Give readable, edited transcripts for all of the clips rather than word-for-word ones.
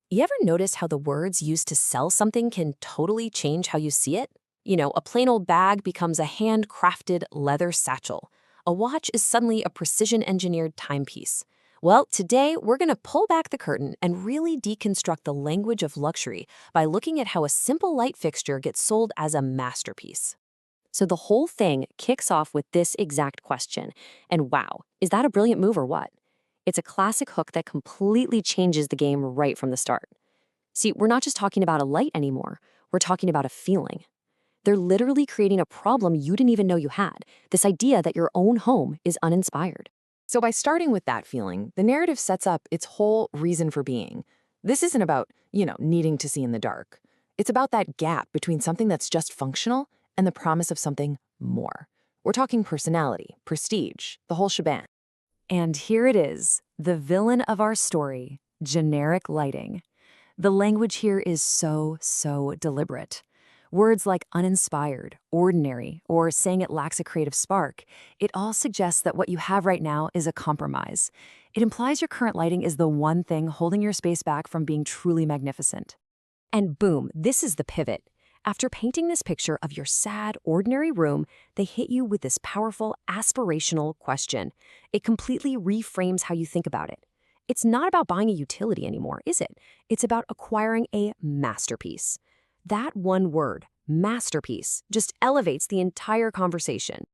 You ever notice how the words used to sell something can totally change how you see it? A plain old bag becomes a handcrafted leather satchel. A watch is suddenly a precision engineered timepiece. Well, today we're going to pull back the curtain and really deconstruct the language of luxury by looking at how a simple light fixture gets sold as a masterpiece. So the whole thing kicks off with this exact question. And wow, is that a brilliant move or what? It's a classic hook that completely changes the game right from the start. See, we're not just talking about a light anymore. We're talking about a feeling. They're literally creating a problem you didn't even know you had, this idea that your own home is uninspired. So by starting with that feeling, the narrative sets up its whole reason for being. This isn't about, needing to see in the dark. It's about that gap between something that's just functional and the promise of something more. We're talking personality, prestige, the whole shebang. And here it is, the villain of our story, generic lighting. The language here is so deliberate. Words like uninspired, ordinary, or saying it lacks a creative spark, it all suggests that what you have right now is a compromise. It implies your current lighting is the one thing holding your space back from being truly magnificent. And boom, this is the pivot. After painting this picture of your sad, ordinary room, they hit you with this powerful, aspirational question. It completely reframes how you think about it. It's not about buying a utility anymore, is it? It's about acquiring a masterpiece. That one word, masterpiece, just elevates the entire conversation.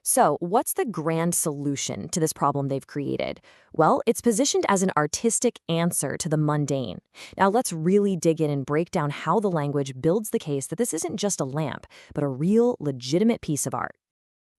So, what's the grand solution to this problem they've created? Well, it's positioned as an artistic answer to the mundane. Now, let's really dig in and break down how the language builds the case that this isn't just a lamp, but a real, legitimate piece of art.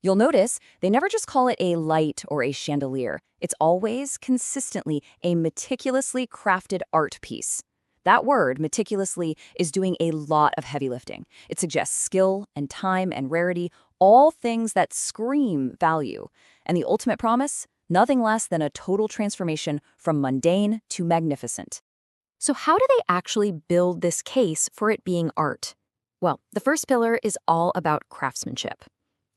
You'll notice they never just call it a light or a chandelier. It's always, consistently, a meticulously crafted art piece. That word, meticulously, is doing a lot of heavy lifting. It suggests skill and time and rarity, all things that scream value. And the ultimate promise? Nothing less than a total transformation from mundane to magnificent. So how do they actually build this case for it being art? Well, the first pillar is all about craftsmanship.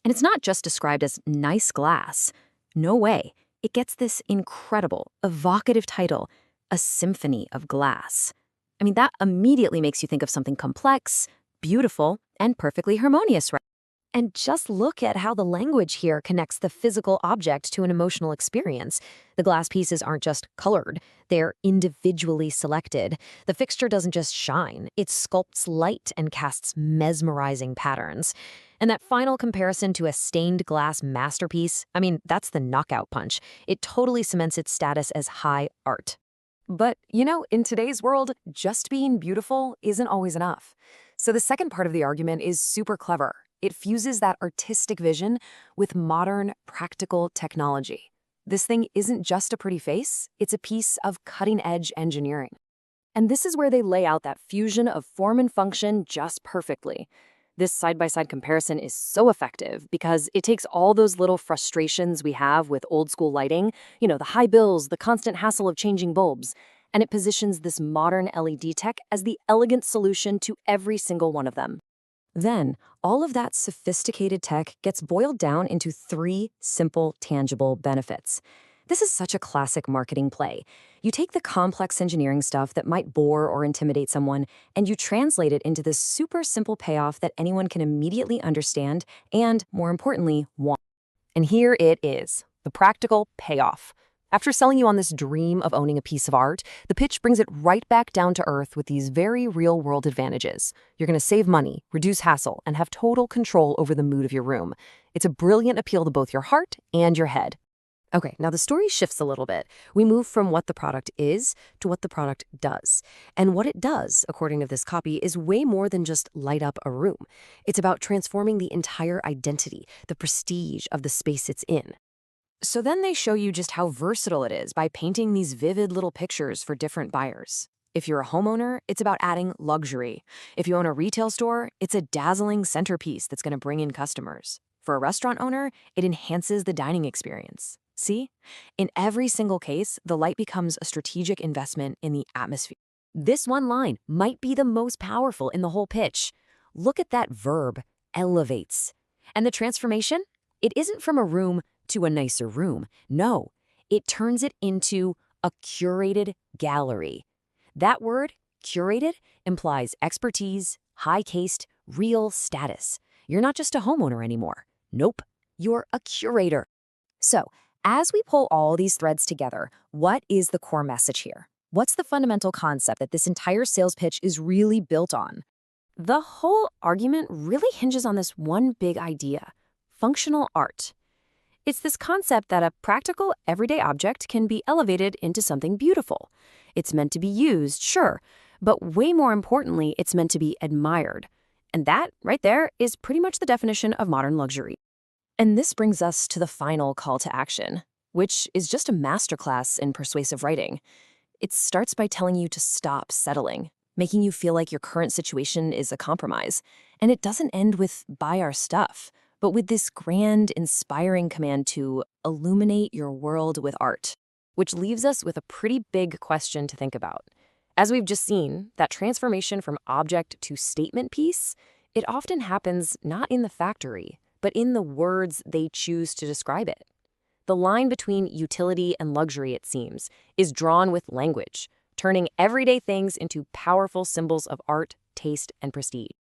And it's not just described as nice glass. No way. It gets this incredible, evocative title, a symphony of glass. I mean, that immediately makes you think of something complex, beautiful, and perfectly harmonious, right? And just look at how the language here connects the physical object to an emotional experience. The glass pieces aren't just colored, they're individually selected. The fixture doesn't just shine, it sculpts light and casts mesmerizing patterns. And that final comparison to a stained glass masterpiece, I mean, that's the knockout punch. It totally cements its status as high art. But, in today's world, just being beautiful isn't always enough. So the second part of the argument is super clever. It fuses that artistic vision with modern, practical technology. This thing isn't just a pretty face, it's a piece of cutting-edge engineering. And this is where they lay out that fusion of form and function just perfectly. This side-by-side comparison is so effective because it takes all those little frustrations we have with old-school lighting, the high bills, the constant hassle of changing bulbs, and it positions this modern LED tech as the elegant solution to every single one of them. Then, all of that sophisticated tech gets boiled down into 3 simple, tangible benefits. This is such a classic marketing play. You take the complex engineering stuff that might bore or intimidate someone, and you translate it into this super simple payoff that anyone can immediately understand and, more importantly, want. And here it is, the practical payoff. After selling you on this dream of owning a piece of art, the pitch brings it right back down to earth with these very real-world advantages. You're going to save money, reduce hassle, and have total control over the mood of your room. It's a brilliant appeal to both your heart and your head. Okay, now the story shifts a little bit. We move from what the product is to what the product does. And what it does, according to this copy, is way more than just light up a room. It's about transforming the entire identity, the prestige of the space it's in. So then they show you just how versatile it is by painting these vivid little pictures for different buyers. If you're a homeowner, it's about adding luxury. If you own a retail store, it's a dazzling centerpiece that's going to bring in customers. For a restaurant owner, it enhances the dining experience. See? In every single case, the light becomes a strategic investment in the atmosphere. This one line might be the most powerful in the whole pitch. Look at that verb, elevates. And the transformation? It isn't from a room to a nicer room. No, it turns it into a curated gallery. That word, Curated implies expertise, high-caste, real status. You're not just a homeowner anymore. Nope, you're a curator. So, as we pull all these threads together, what is the core message here? What's the fundamental concept that this entire sales pitch is really built on? The whole argument really hinges on this one big idea: functional art. It's this concept that a practical, everyday object can be elevated into something beautiful. It's meant to be used, sure, but way more importantly, it's meant to be admired. And that, right there, is pretty much the definition of modern luxury. And this brings us to the final call to action, which is just a masterclass in persuasive writing. It starts by telling you to stop settling, making you feel like your current situation is a compromise. And it doesn't end with buy our stuff, but with this grand, inspiring command to illuminate your world with art. Which leaves us with a pretty big question to think about. As we've just seen, that transformation from object to statement piece, it often happens not in the factory, but in the words they choose to describe it. The line between utility and luxury, it seems, is drawn with language, turning everyday things into powerful symbols of art, taste, and prestige.